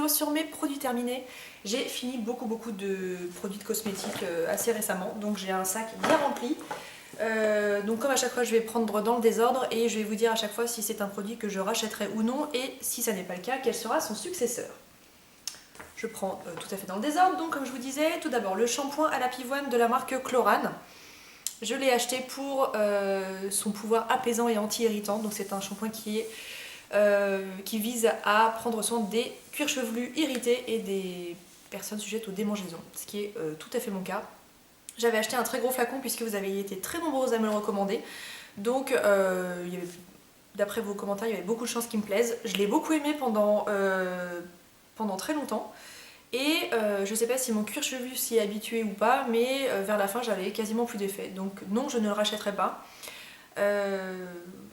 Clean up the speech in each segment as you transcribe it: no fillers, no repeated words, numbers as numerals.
vidéo sur mes produits terminés. J'ai fini beaucoup de produits de cosmétiques assez récemment, donc j'ai un sac bien rempli. Donc comme à chaque fois je vais prendre dans le désordre et je vais vous dire à chaque fois si c'est un produit que je rachèterai ou non et si ça n'est pas le cas, quel sera son successeur. Je prends tout à fait dans le désordre, donc comme je vous disais, tout d'abord le shampoing à la pivoine de la marque Chlorane. Je l'ai acheté pour son pouvoir apaisant et anti-irritant, donc c'est un shampoing qui vise à prendre soin des cuirs chevelus irrités et des personnes sujettes aux démangeaisons, ce qui est tout à fait mon cas. J'avais acheté un très gros flacon puisque vous avez été très nombreuses à me le recommander, donc d'après vos commentaires il y avait beaucoup de chances qu'il me plaise. Je l'ai beaucoup aimé pendant très longtemps. Et je sais pas si mon cuir chevelu s'y est habitué ou pas, mais vers la fin j'avais quasiment plus d'effet. Donc non, je ne le rachèterai pas.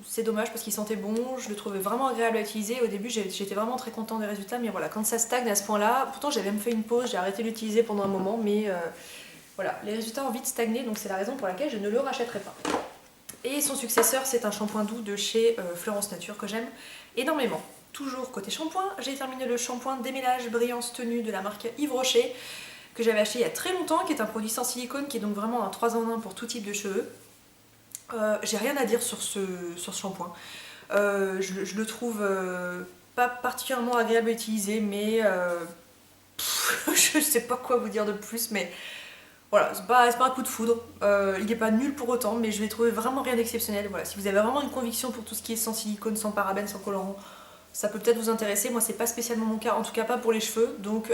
C'est dommage parce qu'il sentait bon, je le trouvais vraiment agréable à utiliser. Au début j'étais vraiment très contente des résultats, mais voilà, quand ça stagne à ce point là, pourtant j'avais même fait une pause, j'ai arrêté de l'utiliser pendant un moment, mais voilà, les résultats ont vite stagné, donc c'est la raison pour laquelle je ne le rachèterai pas. Et son successeur, c'est un shampoing doux de chez Florence Nature que j'aime énormément. Toujours côté shampoing, j'ai terminé le shampoing démêlage brillance tenue de la marque Yves Rocher que j'avais acheté il y a très longtemps, qui est un produit sans silicone, qui est donc vraiment un 3 en 1 pour tout type de cheveux. J'ai rien à dire sur ce shampoing. Je le trouve pas particulièrement agréable à utiliser, mais je sais pas quoi vous dire de plus, mais voilà, c'est pas un coup de foudre. Il n'est pas nul pour autant, mais je vais trouver vraiment rien d'exceptionnel. Voilà, si vous avez vraiment une conviction pour tout ce qui est sans silicone, sans parabènes, sans colorant, ça peut peut-être vous intéresser. Moi c'est pas spécialement mon cas, en tout cas pas pour les cheveux, donc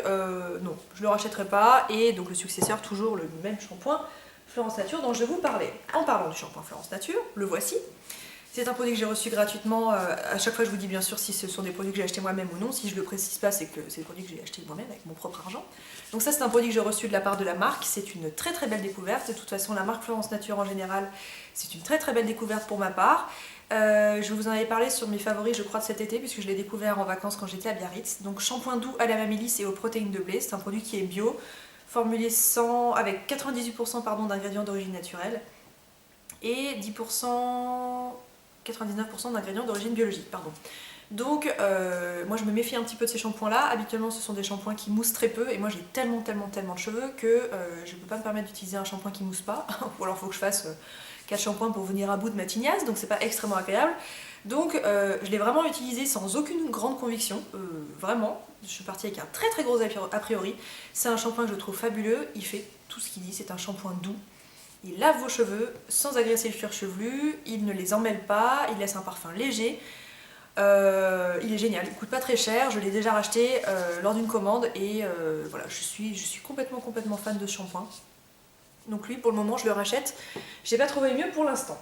non, je le rachèterai pas. Et donc le successeur, toujours le même shampoing Florence Nature dont je vous parlais. En parlant du shampoing Florence Nature, le voici. C'est un produit que j'ai reçu gratuitement. À chaque fois je vous dis bien sûr si ce sont des produits que j'ai achetés moi-même ou non. Si je le précise pas, c'est que c'est des produits que j'ai achetés moi-même avec mon propre argent. Donc ça c'est un produit que j'ai reçu de la part de la marque. C'est une très belle découverte. De toute façon la marque Florence Nature en général, c'est une très belle découverte pour ma part. Je vous en avais parlé sur mes favoris je crois de cet été, puisque je l'ai découvert en vacances quand j'étais à Biarritz. Donc shampoing doux à la mamélisse et aux protéines de blé. C'est un produit qui est bio, formulé avec 98% d'ingrédients d'origine naturelle et 10%... 99% d'ingrédients d'origine biologique, pardon. Donc moi je me méfie un petit peu de ces shampoings là. Habituellement ce sont des shampoings qui moussent très peu et moi j'ai tellement de cheveux que je ne peux pas me permettre d'utiliser un shampoing qui mousse pas ou alors il faut que je fasse 4 shampoings pour venir à bout de ma tignasse, donc c'est pas extrêmement agréable. Donc je l'ai vraiment utilisé sans aucune grande conviction, vraiment. Je suis partie avec un très gros a priori. C'est un shampoing que je trouve fabuleux, il fait tout ce qu'il dit, c'est un shampoing doux. Il lave vos cheveux sans agresser le cuir chevelu, il ne les emmêle pas, il laisse un parfum léger. Il est génial, il coûte pas très cher, je l'ai déjà racheté lors d'une commande et voilà, je suis complètement fan de ce shampoing. Donc lui pour le moment je le rachète, j'ai pas trouvé mieux pour l'instant.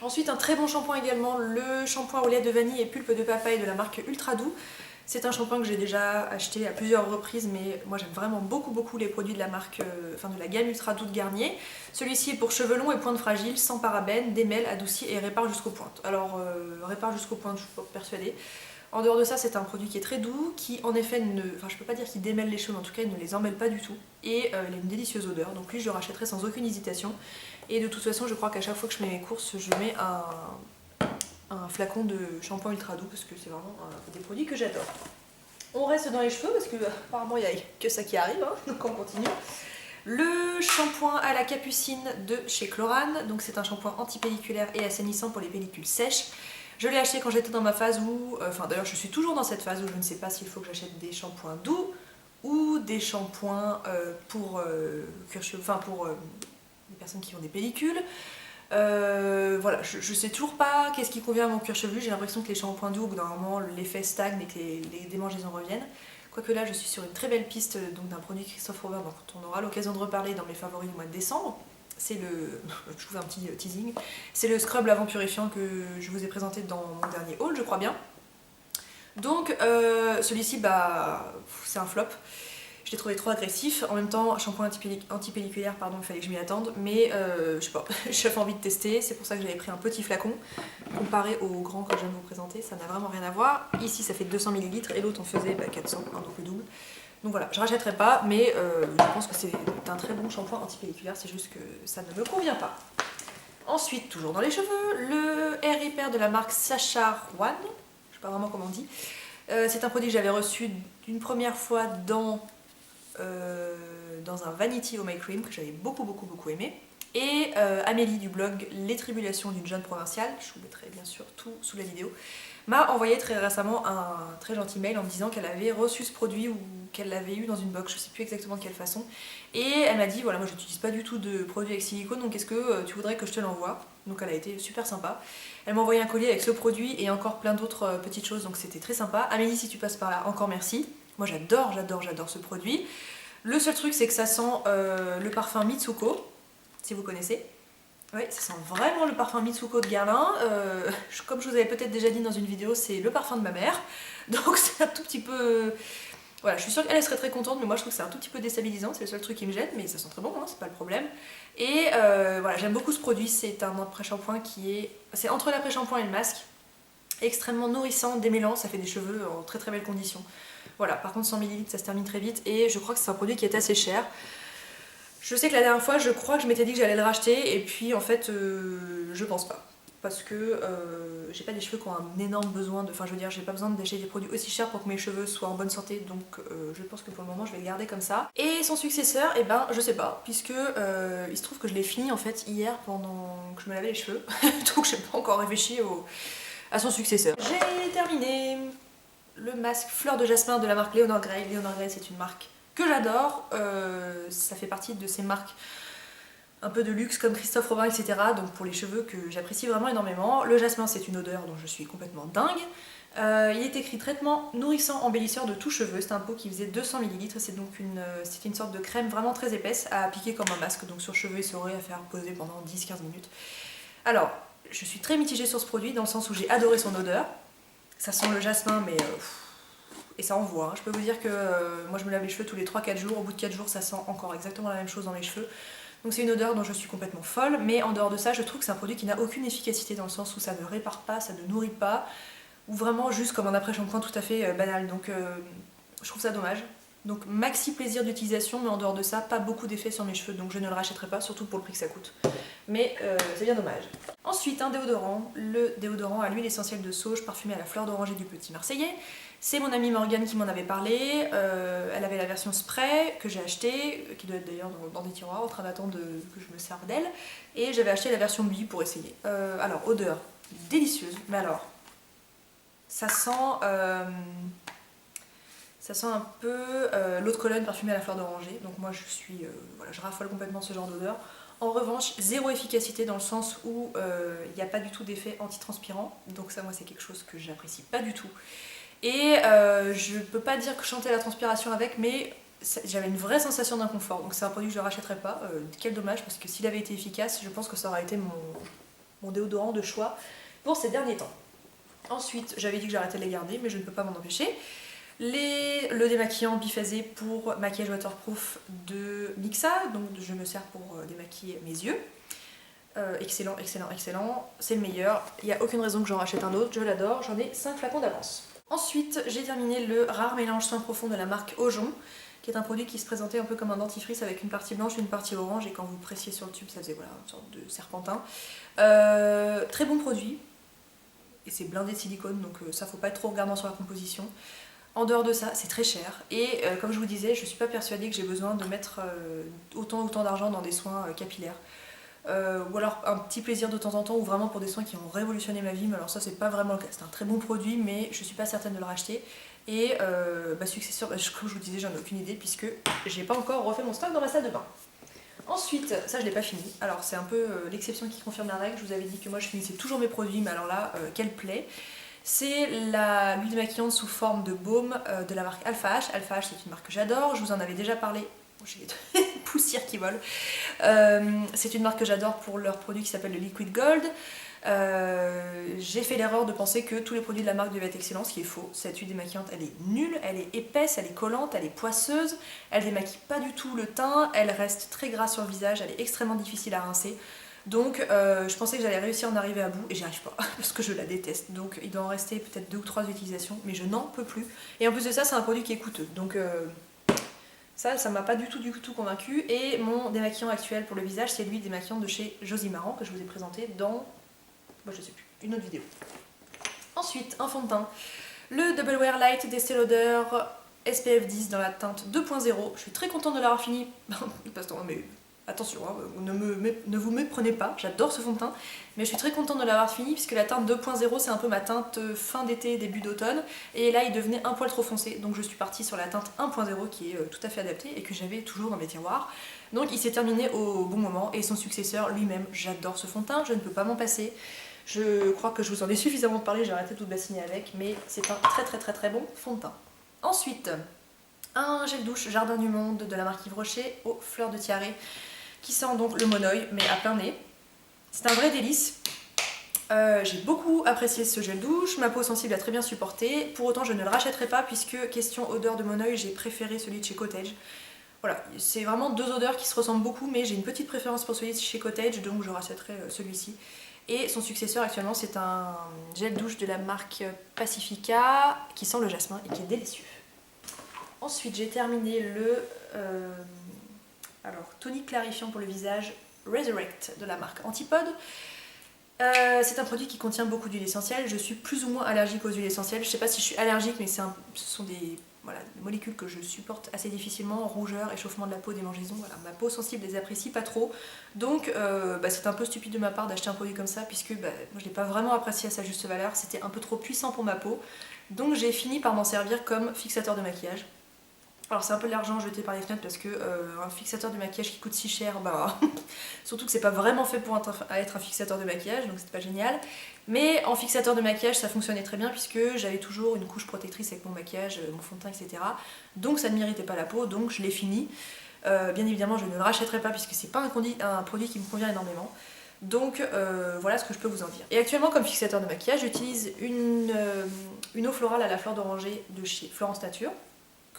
Ensuite un très bon shampoing également, le shampoing au lait de vanille et pulpe de papaye de la marque Ultra Doux. C'est un shampoing que j'ai déjà acheté à plusieurs reprises, mais moi j'aime vraiment beaucoup les produits de la marque, de la gamme Ultra Doux de Garnier. Celui-ci est pour cheveux longs et pointes fragiles, sans parabènes, démêle, adoucit et répare jusqu'aux pointes. Alors répare jusqu'aux pointes, je suis pas persuadée. En dehors de ça, c'est un produit qui est très doux, qui en effet je peux pas dire qu'il démêle les cheveux, mais en tout cas il ne les emmêle pas du tout. Et il a une délicieuse odeur, donc lui je le rachèterai sans aucune hésitation. Et de toute façon, je crois qu'à chaque fois que je fais mes courses, je mets un flacon de shampoing Ultra Doux parce que c'est vraiment des produits que j'adore. On reste dans les cheveux parce que apparemment il n'y a que ça qui arrive, hein, donc on continue. Le shampoing à la capucine de chez Chlorane, donc c'est un shampoing antipelliculaire et assainissant pour les pellicules sèches. Je l'ai acheté quand j'étais dans ma phase où, d'ailleurs je suis toujours dans cette phase où je ne sais pas s'il faut que j'achète des shampoings doux ou des shampoings pour les personnes qui ont des pellicules. Voilà, je sais toujours pas qu'est-ce qui convient à mon cuir chevelu. J'ai l'impression que les shampoings doux, au bout d'un moment, l'effet stagne et que les démangeaisons reviennent. Quoique là, je suis sur une très belle piste d'un produit Christophe Robin, donc on aura l'occasion de reparler dans mes favoris du mois de décembre. C'est le... je vous fais un petit teasing. C'est le scrub lavant purifiant que je vous ai présenté dans mon dernier haul, je crois bien. Donc celui-ci, c'est un flop. Je l'ai trouvé trop agressif, en même temps shampoing antipelliculaire, pardon, il fallait que je m'y attende, mais je sais pas, j'avais envie de tester, c'est pour ça que j'avais pris un petit flacon, comparé au grand que je viens de vous présenter, ça n'a vraiment rien à voir. Ici ça fait 200 ml et l'autre en faisait 400, donc le double. Donc voilà, je rachèterai pas, mais je pense que c'est un très bon shampoing antipelliculaire, c'est juste que ça ne me convient pas. Ensuite, toujours dans les cheveux, le Hair Repair de la marque Sacha Rowan, je sais pas vraiment comment on dit. C'est un produit que j'avais reçu d'une première fois dans un Vanity Home Cream que j'avais beaucoup aimé. Et Amélie du blog Les Tribulations d'une jeune provinciale, je vous mettrai bien sûr tout sous la vidéo, m'a envoyé très récemment un très gentil mail en me disant qu'elle avait reçu ce produit ou qu'elle l'avait eu dans une box, je sais plus exactement de quelle façon. Et elle m'a dit voilà, moi j'utilise pas du tout de produits avec silicone, donc est-ce que tu voudrais que je te l'envoie? Donc elle a été super sympa. Elle m'a envoyé un collier avec ce produit et encore plein d'autres petites choses, donc c'était très sympa. Amélie, si tu passes par là, encore merci. Moi j'adore ce produit. Le seul truc c'est que ça sent le parfum Mitsuko, si vous connaissez. Oui, ça sent vraiment le parfum Mitsuko de Guerlain. Comme je vous avais peut-être déjà dit dans une vidéo, c'est le parfum de ma mère. Donc c'est un tout petit peu... Voilà, je suis sûre qu'elle serait très contente, mais moi je trouve que c'est un tout petit peu déstabilisant. C'est le seul truc qui me gêne, mais ça sent très bon, hein, c'est pas le problème. Et voilà, j'aime beaucoup ce produit. C'est un après-shampoing qui est... C'est entre l'après-shampoing et le masque. Extrêmement nourrissant, démêlant, ça fait des cheveux en très très belles conditions. Voilà, par contre 100 ml ça se termine très vite et je crois que c'est un produit qui est assez cher. Je sais que la dernière fois, je crois que je m'étais dit que j'allais le racheter et puis en fait, je pense pas. Parce que j'ai pas des cheveux qui ont un énorme besoin de... Enfin, je veux dire, j'ai pas besoin d'acheter des produits aussi chers pour que mes cheveux soient en bonne santé, donc je pense que pour le moment, je vais le garder comme ça. Et son successeur, eh ben, je sais pas, puisque il se trouve que je l'ai fini en fait hier pendant que je me lavais les cheveux, donc j'ai pas encore réfléchi à son successeur. J'ai terminé le masque Fleur de Jasmin de la marque Leonard Grey. Leonard Grey, c'est une marque que j'adore, ça fait partie de ces marques un peu de luxe comme Christophe Robin, etc. Donc pour les cheveux que j'apprécie vraiment énormément. Le jasmin, c'est une odeur dont je suis complètement dingue. Il est écrit traitement nourrissant embellisseur de tout cheveu. C'est un pot qui faisait 200 ml. C'est donc une sorte de crème vraiment très épaisse à appliquer comme un masque, donc sur cheveux essorés à faire poser pendant 10-15 minutes. Alors, je suis très mitigée sur ce produit dans le sens où j'ai adoré son odeur. Ça sent le jasmin, mais... et ça envoie, hein. Je peux vous dire que moi je me lave les cheveux tous les 3-4 jours, au bout de 4 jours ça sent encore exactement la même chose dans mes cheveux. Donc c'est une odeur dont je suis complètement folle, mais en dehors de ça je trouve que c'est un produit qui n'a aucune efficacité dans le sens où ça ne répare pas, ça ne nourrit pas, ou vraiment juste comme un après-shampoing tout à fait banal, donc je trouve ça dommage. Donc maxi plaisir d'utilisation, mais en dehors de ça, pas beaucoup d'effet sur mes cheveux, donc je ne le rachèterai pas, surtout pour le prix que ça coûte. Mais c'est bien dommage. Ensuite, un déodorant, le déodorant à l'huile essentielle de sauge parfumé à la fleur d'oranger du Petit Marseillais. C'est mon amie Morgane qui m'en avait parlé, elle avait la version spray que j'ai acheté, qui doit être d'ailleurs dans des tiroirs en train d'attendre que je me serve d'elle, et j'avais acheté la version bille pour essayer. Alors, odeur délicieuse, mais alors, ça sent un peu l'eau de Cologne parfumée à la fleur d'oranger, donc moi voilà, je raffole complètement de ce genre d'odeur. En revanche, zéro efficacité dans le sens où il n'y a pas du tout d'effet antitranspirant, donc ça moi c'est quelque chose que j'apprécie pas du tout. Et je peux pas dire que je sentais la transpiration avec, mais j'avais une vraie sensation d'inconfort, donc c'est un produit que je ne rachèterai pas. Quel dommage, parce que s'il avait été efficace, je pense que ça aurait été mon déodorant de choix pour ces derniers temps. Ensuite, j'avais dit que j'arrêtais de les garder, mais je ne peux pas m'en empêcher. Le démaquillant biphasé pour maquillage waterproof de Mixa, donc je me sers pour démaquiller mes yeux. Excellent, excellent, excellent, c'est le meilleur, il n'y a aucune raison que j'en rachète un autre, je l'adore, j'en ai 5 flacons d'avance. Ensuite, j'ai terminé le rare mélange soin profond de la marque Ojon, qui est un produit qui se présentait un peu comme un dentifrice avec une partie blanche et une partie orange, et quand vous pressiez sur le tube, ça faisait voilà, une sorte de serpentin. Très bon produit, et c'est blindé de silicone, donc ça faut pas être trop regardant sur la composition. En dehors de ça, c'est très cher, et comme je vous disais, je suis pas persuadée que j'ai besoin de mettre autant d'argent dans des soins capillaires. Ou alors un petit plaisir de temps en temps, ou vraiment pour des soins qui ont révolutionné ma vie, mais alors ça c'est pas vraiment le cas. C'est un très bon produit, mais je suis pas certaine de le racheter. Et successeur, comme je vous disais, j'en ai aucune idée puisque j'ai pas encore refait mon stock dans ma salle de bain. Ensuite, ça je l'ai pas fini, alors c'est un peu l'exception qui confirme la règle. Je vous avais dit que moi je finissais toujours mes produits, mais alors là, quelle plaie. C'est l'huile démaquillante sous forme de baume de la marque Alpha H. Alpha H, c'est une marque que j'adore, je vous en avais déjà parlé. J'ai des poussières qui volent. C'est une marque que j'adore pour leur produit qui s'appelle le Liquid Gold. J'ai fait l'erreur de penser que tous les produits de la marque devaient être excellents, ce qui est faux. Cette huile démaquillante, elle est nulle, elle est épaisse, elle est collante, elle est poisseuse, elle démaquille pas du tout le teint, elle reste très grasse sur le visage, elle est extrêmement difficile à rincer. Donc je pensais que j'allais réussir à en arriver à bout et j'y arrive pas parce que je la déteste. Donc il doit en rester peut-être 2 ou 3 utilisations, mais je n'en peux plus. Et en plus de ça, c'est un produit qui est coûteux. Donc ça m'a pas du tout convaincu. Et mon démaquillant actuel pour le visage, c'est l'huile démaquillante de chez Josie-Maran que je vous ai présenté dans, je sais plus, une autre vidéo. Ensuite, un fond de teint Le Double Wear Light d'Estée Lauder SPF 10 dans la teinte 2.0. Je suis très contente de l'avoir fini. Mais attention, hein, ne vous méprenez pas, j'adore ce fond de teint. Mais je suis très contente de l'avoir fini puisque la teinte 2.0 c'est un peu ma teinte fin d'été, début d'automne. Et là il devenait un poil trop foncé. Donc je suis partie sur la teinte 1.0 qui est tout à fait adaptée et que j'avais toujours dans mes tiroirs. Donc il s'est terminé au bon moment et son successeur lui-même, j'adore ce fond de teint, je ne peux pas m'en passer. Je crois que je vous en ai suffisamment parlé, j'ai arrêté de tout bassiner avec, mais c'est un très bon fond de teint. Ensuite, un gel douche Jardin du Monde de la marque Yves Rocher aux fleurs de tiare qui sent donc le monoeil mais à plein nez. C'est un vrai délice. J'ai beaucoup apprécié ce gel douche, ma peau sensible a très bien supporté, pour autant je ne le rachèterai pas puisque question odeur de monoeil j'ai préféré celui de chez Cottage. Voilà, c'est vraiment deux odeurs qui se ressemblent beaucoup mais j'ai une petite préférence pour celui de chez Cottage donc je rachèterai celui-ci. Et son successeur actuellement c'est un gel douche de la marque Pacifica qui sent le jasmin et qui est délicieux. Ensuite j'ai terminé le tonique clarifiant pour le visage Resurrect de la marque Antipode. C'est un produit qui contient beaucoup d'huile essentielle, je suis plus ou moins allergique aux huiles essentielles, je sais pas si je suis allergique mais ce sont des molécules que je supporte assez difficilement, rougeur, échauffement de la peau, démangeaison, voilà, ma peau sensible les apprécie pas trop, donc c'est un peu stupide de ma part d'acheter un produit comme ça puisque moi je l'ai pas vraiment apprécié à sa juste valeur, c'était un peu trop puissant pour ma peau, donc j'ai fini par m'en servir comme fixateur de maquillage. Alors c'est un peu de l'argent jeté par les fenêtres parce que un fixateur de maquillage qui coûte si cher, surtout que c'est pas vraiment fait pour être un fixateur de maquillage, donc c'est pas génial. Mais en fixateur de maquillage ça fonctionnait très bien puisque j'avais toujours une couche protectrice avec mon maquillage, mon fond de teint, etc. Donc ça ne m'irritait pas la peau, donc je l'ai fini. Bien évidemment je ne le rachèterai pas puisque c'est pas un produit qui me convient énormément. Donc voilà ce que je peux vous en dire. Et actuellement comme fixateur de maquillage j'utilise une eau florale à la fleur d'oranger de chez Florence Nature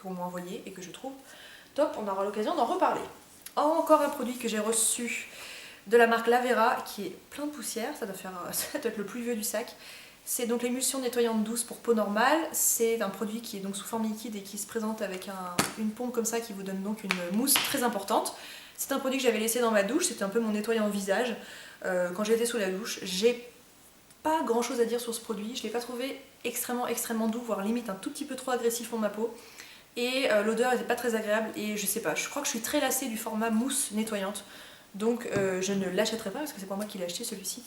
qu'on m'a envoyé et que je trouve top, on aura l'occasion d'en reparler. Encore un produit que j'ai reçu de la marque Lavera qui est plein de poussière, ça doit être le plus vieux du sac. C'est donc l'émulsion nettoyante douce pour peau normale, c'est un produit qui est donc sous forme liquide et qui se présente avec une pompe comme ça qui vous donne donc une mousse très importante. C'est un produit que j'avais laissé dans ma douche, c'était un peu mon nettoyant visage. Quand j'étais sous la douche, j'ai pas grand chose à dire sur ce produit, je l'ai pas trouvé extrêmement doux, voire limite un tout petit peu trop agressif pour ma peau. Et l'odeur n'était pas très agréable et je sais pas, je crois que je suis très lassée du format mousse nettoyante. Donc je ne l'achèterai pas parce que c'est pas moi qui l'ai acheté celui-ci.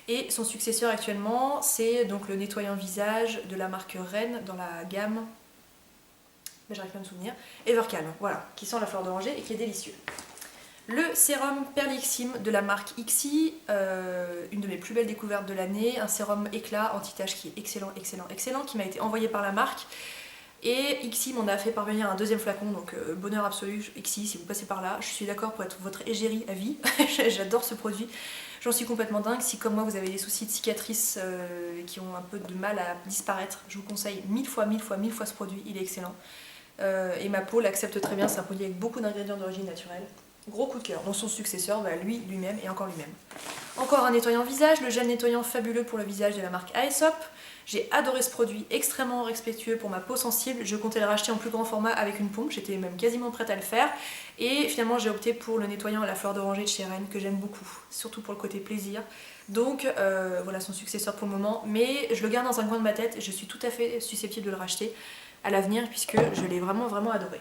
Et son successeur actuellement c'est donc le nettoyant visage de la marque Rennes dans la gamme, j'arrive pas à me souvenir, Evercalm, voilà, qui sent la fleur d'oranger et qui est délicieux. Le sérum Perlixim de la marque Ixi, une de mes plus belles découvertes de l'année, un sérum éclat anti-tache qui est excellent, qui m'a été envoyé par la marque. Et Ixi m'en a fait parvenir un deuxième flacon, donc bonheur absolu. Ixi, si vous passez par là, je suis d'accord pour être votre égérie à vie. J'adore ce produit, j'en suis complètement dingue. Si comme moi vous avez des soucis de cicatrices qui ont un peu de mal à disparaître, je vous conseille mille fois ce produit, il est excellent. Et ma peau l'accepte très bien, c'est un produit avec beaucoup d'ingrédients d'origine naturelle. Gros coup de cœur. Dans son successeur, lui-même et encore lui-même. Encore un nettoyant visage, le gel nettoyant fabuleux pour le visage de la marque Aesop. J'ai adoré ce produit, extrêmement respectueux pour ma peau sensible. Je comptais le racheter en plus grand format avec une pompe, j'étais même quasiment prête à le faire. Et finalement j'ai opté pour le nettoyant à la fleur d'oranger de chez Rennes que j'aime beaucoup, surtout pour le côté plaisir. Donc voilà son successeur pour le moment, mais je le garde dans un coin de ma tête et je suis tout à fait susceptible de le racheter à l'avenir puisque je l'ai vraiment adoré.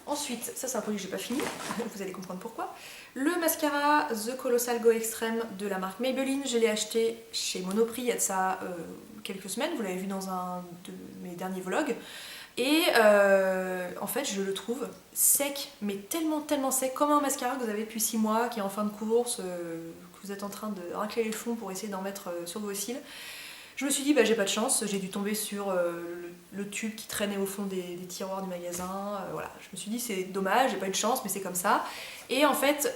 Ensuite, ça c'est un produit que j'ai pas fini, vous allez comprendre pourquoi. Le mascara The Colossal Go Extreme de la marque Maybelline, je l'ai acheté chez Monoprix il y a de ça quelques semaines, vous l'avez vu dans un de mes derniers vlogs. Et en fait je le trouve sec, mais tellement sec, comme un mascara que vous avez depuis 6 mois, qui est en fin de course, que vous êtes en train de racler les fonds pour essayer d'en mettre sur vos cils. Je me suis dit j'ai pas de chance, j'ai dû tomber sur le tube qui traînait au fond des tiroirs du magasin, voilà. Je me suis dit c'est dommage, j'ai pas eu de chance mais c'est comme ça. Et en fait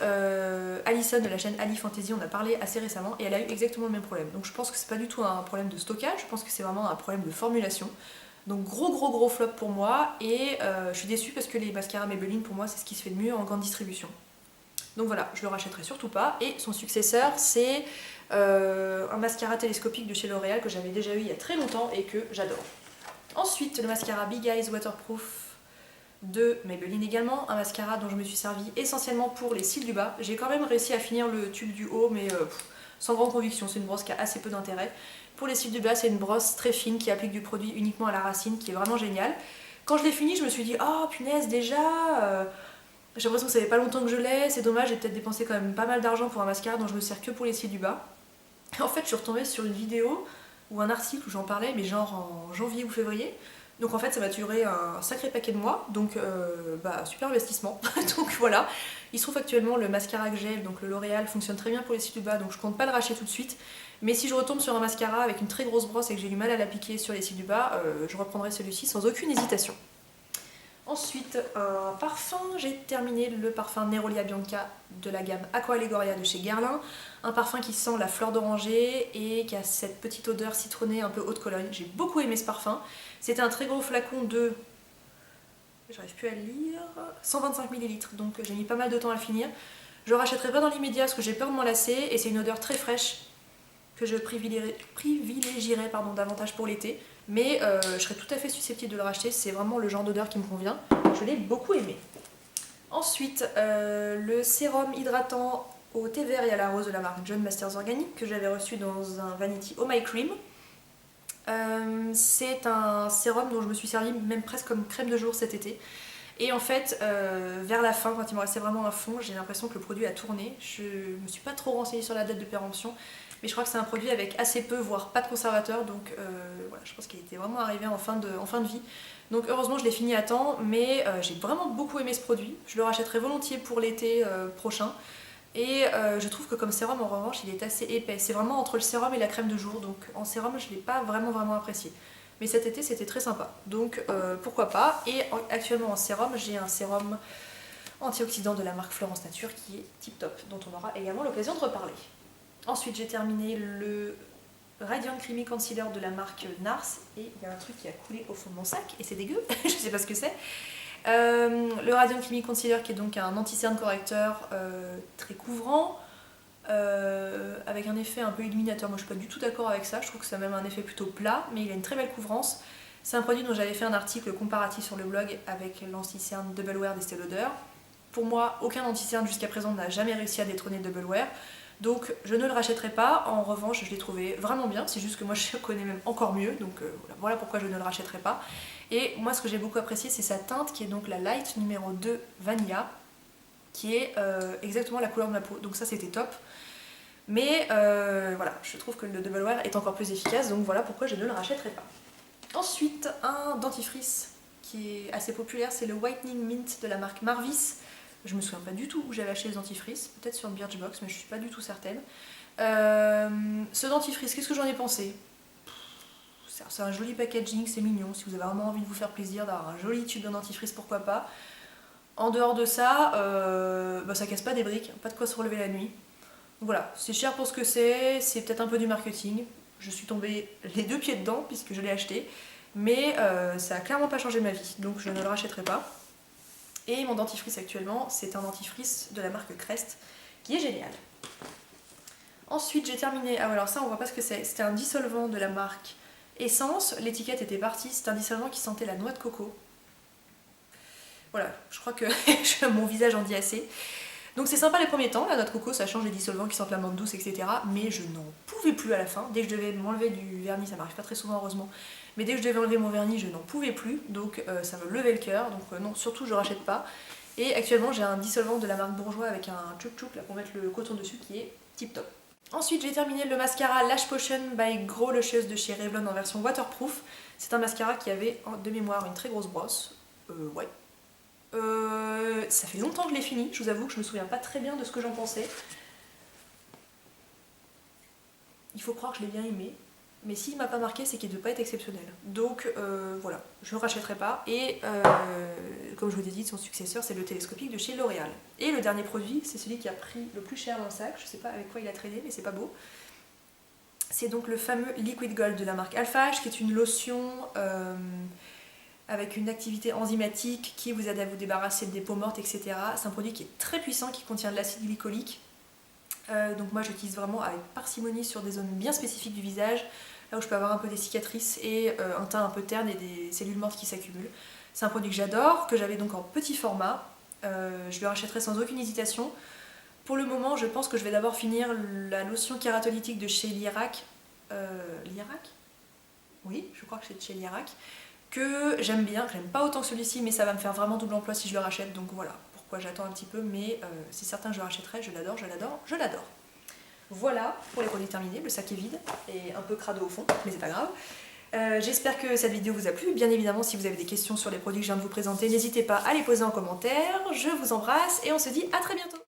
Alison de la chaîne Ali Fantasy en a parlé assez récemment et elle a eu exactement le même problème. Donc je pense que c'est pas du tout un problème de stockage, je pense que c'est vraiment un problème de formulation. Donc gros flop pour moi et je suis déçue parce que les mascaras Maybelline pour moi c'est ce qui se fait de mieux en grande distribution. Donc voilà, je le rachèterai surtout pas. Et son successeur c'est un mascara télescopique de chez L'Oréal que j'avais déjà eu il y a très longtemps et que j'adore. Ensuite le mascara Big Eyes Waterproof de Maybelline également, un mascara dont je me suis servi essentiellement pour les cils du bas. J'ai quand même réussi à finir le tube du haut mais sans grande conviction, c'est une brosse qui a assez peu d'intérêt. Pour les cils du bas, c'est une brosse très fine qui applique du produit uniquement à la racine, qui est vraiment géniale. Quand je l'ai fini, je me suis dit, oh punaise, déjà, j'ai l'impression que ça fait pas longtemps que je l'ai, c'est dommage, j'ai peut-être dépensé quand même pas mal d'argent pour un mascara dont je me sers que pour les cils du bas. Et en fait, je suis retombée sur une vidéo ou un article où j'en parlais, mais genre en janvier ou février. Donc en fait, ça m'a duré un sacré paquet de mois, donc super investissement. Donc voilà, il se trouve actuellement le mascara que j'ai, donc le L'Oréal, fonctionne très bien pour les cils du bas, donc je compte pas le racheter tout de suite. Mais si je retombe sur un mascara avec une très grosse brosse et que j'ai du mal à l'appliquer sur les cils du bas, je reprendrai celui-ci sans aucune hésitation. Ensuite, un parfum, j'ai terminé le parfum Neroli Bianca de la gamme Aqua Allegoria de chez Guerlain. Un parfum qui sent la fleur d'oranger et qui a cette petite odeur citronnée un peu haute Cologne. J'ai beaucoup aimé ce parfum. C'était un très gros flacon de, j'arrive plus à le lire, 125 ml, donc j'ai mis pas mal de temps à le finir. Je ne rachèterai pas dans l'immédiat parce que j'ai peur de m'en lasser et c'est une odeur très fraîche que je privilégierais davantage pour l'été. Mais je serais tout à fait susceptible de le racheter, c'est vraiment le genre d'odeur qui me convient. Je l'ai beaucoup aimé. Ensuite, le sérum hydratant au thé vert et à la rose de la marque John Masters Organic que j'avais reçu dans un Vanity Oh My Cream. C'est un sérum dont je me suis servi même presque comme crème de jour cet été. Et en fait, vers la fin, quand il me restait vraiment un fond, j'ai l'impression que le produit a tourné. Je me suis pas trop renseignée sur la date de péremption, mais je crois que c'est un produit avec assez peu, voire pas de conservateur, donc voilà, je pense qu'il était vraiment arrivé en fin de vie. Donc heureusement je l'ai fini à temps, mais j'ai vraiment beaucoup aimé ce produit. Je le rachèterai volontiers pour l'été prochain. Et je trouve que comme sérum en revanche il est assez épais. C'est vraiment entre le sérum et la crème de jour, donc en sérum je ne l'ai pas vraiment apprécié. Mais cet été c'était très sympa, donc pourquoi pas. Et actuellement en sérum, j'ai un sérum antioxydant de la marque Florence Nature qui est tip top, dont on aura également l'occasion de reparler. Ensuite j'ai terminé le Radiant Creamy Concealer de la marque Nars, et il y a un truc qui a coulé au fond de mon sac, et c'est dégueu, je sais pas ce que c'est. Le Radiant Creamy Concealer qui est donc un anti-cerne correcteur très couvrant, avec un effet un peu illuminateur. Moi je suis pas du tout d'accord avec ça, je trouve que ça a même un effet plutôt plat, mais il a une très belle couvrance. C'est un produit dont j'avais fait un article comparatif sur le blog avec l'anti-cerne Double Wear d'Estée Lauder. Pour moi, aucun anti-cerne jusqu'à présent n'a jamais réussi à détrôner Double Wear, donc je ne le rachèterai pas. En revanche, je l'ai trouvé vraiment bien, c'est juste que moi je connais même encore mieux, donc voilà pourquoi je ne le rachèterai pas. Et moi ce que j'ai beaucoup apprécié, c'est sa teinte qui est donc la Light numéro 2 Vanilla, qui est exactement la couleur de ma peau, donc ça c'était top. Mais voilà, je trouve que le Double Wear est encore plus efficace, donc voilà pourquoi je ne le rachèterai pas. Ensuite, un dentifrice qui est assez populaire, c'est le Whitening Mint de la marque Marvis. Je me souviens pas du tout où j'avais acheté ce dentifrice, peut-être sur Birchbox, mais je suis pas du tout certaine. Ce dentifrice, qu'est-ce que j'en ai pensé? C'est un joli packaging, c'est mignon. Si vous avez vraiment envie de vous faire plaisir d'avoir un joli tube de dentifrice, pourquoi pas. En dehors de ça, ça casse pas des briques, pas de quoi se relever la nuit. Voilà, c'est cher pour ce que c'est peut-être un peu du marketing. Je suis tombée les deux pieds dedans puisque je l'ai acheté, mais ça a clairement pas changé ma vie, donc je ne le rachèterai pas. Et mon dentifrice actuellement, c'est un dentifrice de la marque Crest, qui est génial. Ensuite j'ai terminé, ah alors ça on voit pas ce que c'est, c'était un dissolvant de la marque Essence, l'étiquette était partie, c'est un dissolvant qui sentait la noix de coco. Voilà, je crois que mon visage en dit assez. Donc c'est sympa les premiers temps, la noix de coco ça change les dissolvants qui sentent la menthe douce, etc. Mais je n'en pouvais plus à la fin. Dès que je devais m'enlever du vernis, ça m'arrive pas très souvent heureusement, mais dès que je devais enlever mon vernis, je n'en pouvais plus. Donc ça me levait le cœur, donc non, surtout je rachète pas. Et actuellement j'ai un dissolvant de la marque Bourjois avec un tchouk tchouk là pour mettre le coton dessus qui est tip top. Ensuite j'ai terminé le mascara Lash Potion by Grow Luscious de chez Revlon en version waterproof. C'est un mascara qui avait de mémoire une très grosse brosse. Ouais. Ça fait longtemps que je l'ai fini, je vous avoue que je me souviens pas très bien de ce que j'en pensais. Il faut croire que je l'ai bien aimé, mais s'il m'a pas marqué, c'est qu'il ne doit pas être exceptionnel. Donc voilà, je ne le rachèterai pas. Et comme je vous ai dit, son successeur, c'est le télescopique de chez L'Oréal. Et le dernier produit, c'est celui qui a pris le plus cher dans le sac. Je sais pas avec quoi il a tradé, mais c'est pas beau. C'est donc le fameux Liquid Gold de la marque Alphage, qui est une lotion avec une activité enzymatique qui vous aide à vous débarrasser des peaux mortes, etc. C'est un produit qui est très puissant, qui contient de l'acide glycolique. Donc moi j'utilise vraiment avec parcimonie sur des zones bien spécifiques du visage, là où je peux avoir un peu des cicatrices et un teint un peu terne et des cellules mortes qui s'accumulent. C'est un produit que j'adore, que j'avais donc en petit format. Je le rachèterai sans aucune hésitation. Pour le moment, je pense que je vais d'abord finir la lotion kératolytique de chez Lierac. Lierac ? Oui, je crois que c'est de chez Lierac. Que j'aime bien, j'aime pas autant que celui-ci, mais ça va me faire vraiment double emploi si je le rachète, donc voilà pourquoi j'attends un petit peu, mais c'est certain que je le rachèterai, je l'adore, je l'adore, je l'adore. Voilà pour les produits terminés, le sac est vide et un peu crado au fond, mais c'est pas grave. J'espère que cette vidéo vous a plu. Bien évidemment, si vous avez des questions sur les produits que je viens de vous présenter, n'hésitez pas à les poser en commentaire. Je vous embrasse et on se dit à très bientôt.